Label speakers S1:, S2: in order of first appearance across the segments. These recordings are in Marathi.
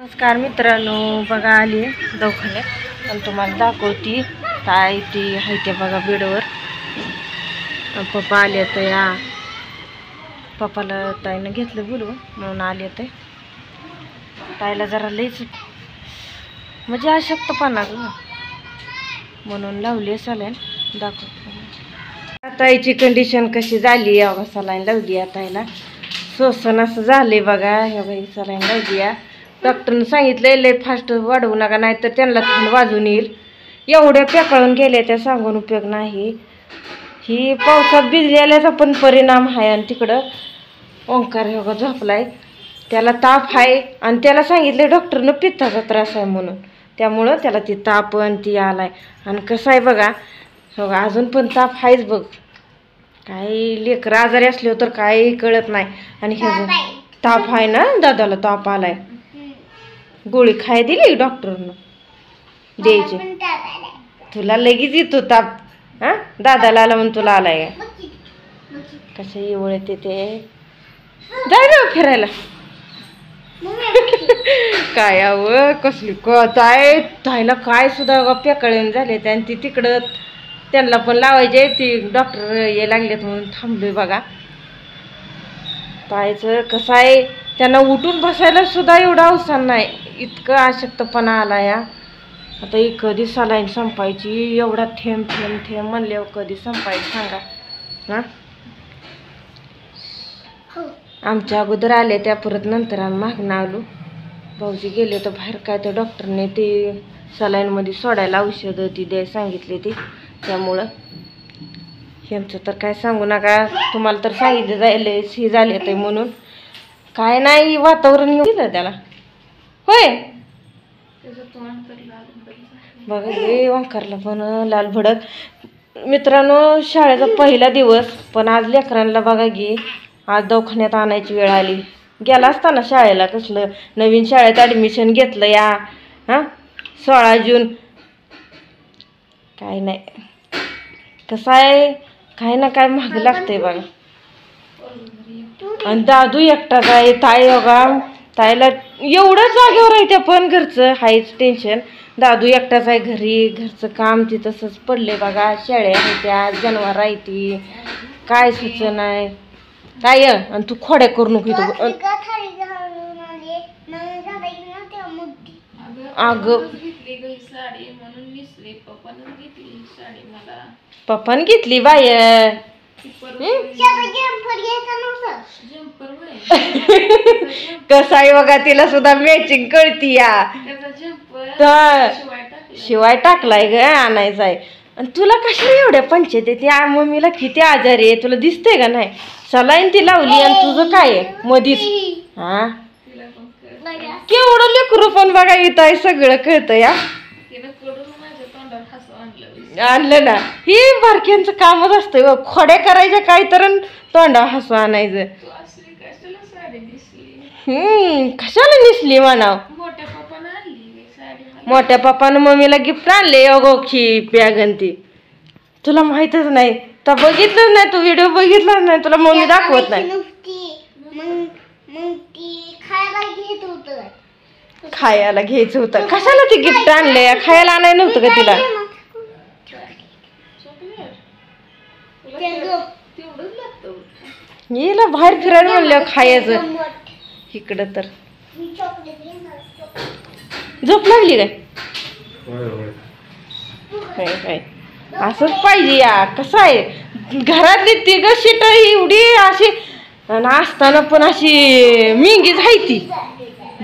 S1: नमस्कार मित्रांनो, बघा आली दवाखान्यात आणि तुम्हाला दाखवती काय ती आहे ते बघा बेडवर. पप्पा आले तर या पप्पाला ताईनं घेतलं बोलवून म्हणून आले ते. ताईला जरा लईच म्हणजे अशक्तपणा म्हणून लावली सलाईन. दाखव ताईची कंडिशन कशी झाली. या सलाईन लावली या ताईला. श्वसन असं झाले बघा. ह्या बाई सलाईन लावली या. डॉक्टरनं सांगितलं लय फास्ट वाढवू नका नाही तर त्यांना थंड वाजून येईल. एवढ्या पेकाळून गेल्या त्या सांगून उपयोग नाही. ही पावसात भिजलेल्याचा पण परिणाम आहे. आणि तिकडं ओंकार ह्या झोपलाय, त्याला ताप आहे आणि त्याला सांगितलं डॉक्टरनं पित्ताचा त्रास आहे म्हणून. त्यामुळं त्याला ती ताप आणि ती आलाय. आणि कसं आहे बघा बघा अजून पण ताप आहेच बघ. काही लेकरं आजारी असले तर काही कळत नाही. आणि ह्याचं ताप आहे ना, दादाला ताप आलाय. गोळी खाय दिली डॉक्टरनं द्यायची. तुला लगेच येतो ताप. हा दादाला आला म्हणून तुला आलाय कसं एवढं येते ते. जाय ना फिरायला. काय हवं कसली कत आहे ताईला. काय सुद्धा पेकळून झाले आणि ती तिकडं त्यांना पण लावायचे. ती डॉक्टर ये लागलेत म्हणून थांबलोय बघा. ताईचं कसं आहे त्यांना उठून बसायला सुद्धा एवढं अवसान नाही. इतकं अशक्तपणा आला या. आता ही कधी सलाईन संपायची. एवढा थेंब थेंब थेंब म्हणल्यावर कधी संपायची सांगा. हां आमच्या अगोदर आले त्या परत नंतर आम्ही मागणं आलो. भाऊजी गेले तर बाहेर काय तर डॉक्टरने ते सलाईनमध्ये सोडायला औषधं ती द्याय सांगितली ती. त्यामुळं ह्यांचं तर काय सांगू नका. तुम्हाला तर सांगितलं जायला हे झाले ते म्हणून. काय नाही वातावरण येऊ दिलं त्याला होय. बघा हे ओंकारला पण लाल भडक. मित्रांनो शाळेचा पहिला दिवस पण आज लेकरांना बघा की आज दवाखान्यात आणायची वेळ आली. गेला असताना शाळेला कसलं नवीन शाळेत ॲडमिशन घेतलं या. हां 16 जून. काय नाही कसं आहे काय ना काय महाग लागतंय बघा. आणि दादू एकटाच आहे. ताई बघा ताईला एवढं जागेवर आहे त्या पण घरचं आहेच टेन्शन. दादू एकटाच आहे घरी. घरचं काम ती तसंच पडले बघा. शेळ्या आहे त्या जनावर आहे ती काय सुचन आहे काय. आणि तू खोड्या करू नको इथं. अगं पप्पाने घेतली बाय. कसं आहे बघा तिला सुद्धा मॅचिंग कळती या. शिवाय टाकलाय ग आणायचा आहे. आणि तुला कशाला एवढ्या पंचायत आहे. त्या मम्मीला किती आजारी आहे तुला दिसतंय का नाही. सलाईन ती लावली आणि तुझं काय आहे मधीच. हा केवढं लेकरू पण बघा इथं आहे सगळं कळतं या. आणलं ना ही बारक्यांचं कामच असतं. खोड्या करायच्या काय तर तोंडा हसू आणायचं. कशाला दिसली म्हणाव. मोठ्या पप्पानं मम्मीला गिफ्ट आणले अगोखी प्यागंती. तुला माहितच नाही तर बघितलं नाही तू व्हिडिओ बघितला नाही. तुला मम्मी दाखवत नाही. खायला घ्यायचं होतं. कशाला ते गिफ्ट आणलंय. खायला आणायला नव्हतं का तिला. येला बाहेर फिरायला म्हणलं खायचं. इकडं तर झोप लागली काय काय असंच पाहिजे या. कसं आहे घरातली तिघ शीट एवढी अशी असताना पण अशी मिंगीच आहे ती.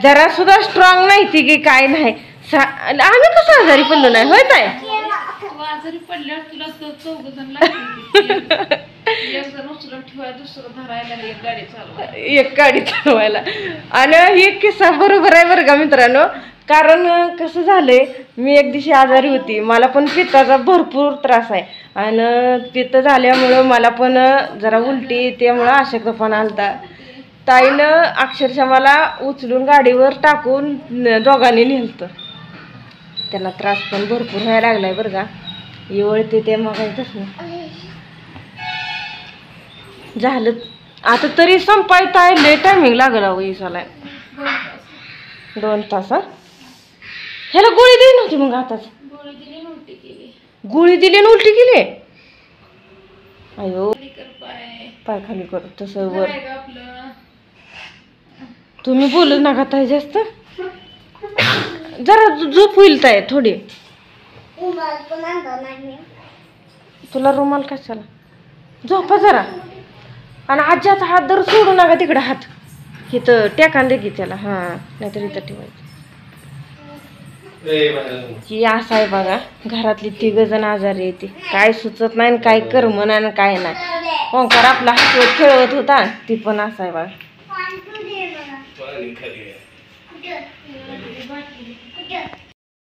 S1: जरा सुद्धा स्ट्रॉंग नाही ती की काय नाही. आम्ही कसं आजारी पडलो नाही होय ताई. आजारी पडल्यावर तुला चौघजण एक गाडी चालवायला. आणि ही किस्सा बरोबर आहे बरं का मित्रांनो. कारण कसं झालंय मी एक दिवशी आजारी होती. मला पण पित्ताचा भरपूर त्रास आहे. आणि पित्त झाल्यामुळं मला पण जरा उलटी त्यामुळं अशक्तपणा आलता. ताईनं अक्षरशः मला उचलून गाडीवर टाकून दोघांनी नेलतं. त्यांना त्रास पण भरपूर व्हायला लागलाय बरं का. एवढते ते मग तसं झालं. आता तरी संपायता लय टायमिंग लागला हो इसाला. 2 तास. हा ह्याला गोळी दिली नव्हती मग आताच? गोळी दिली आणि उलटी केली. अयो पाय खाली कर तसं वर. तुम्ही बोलू नका ताई जास्त. जरा झोप होईल ताई थोडी. तुला रुमाल कशाला? झोपा जरा. आणि आज्याचा हात धर सोडू नका तिकडे हात. इथं टेकान दे की त्याला. हा नाहीतर इथं ठेवायचं. ही असं आहे बघा, घरातली 3 जण आजारी येते. काय सुचत नाही काय कर म्हणा काय नाही. ओंकार आपला हसवत खेळवत होता. ती पण असं आहे बघा.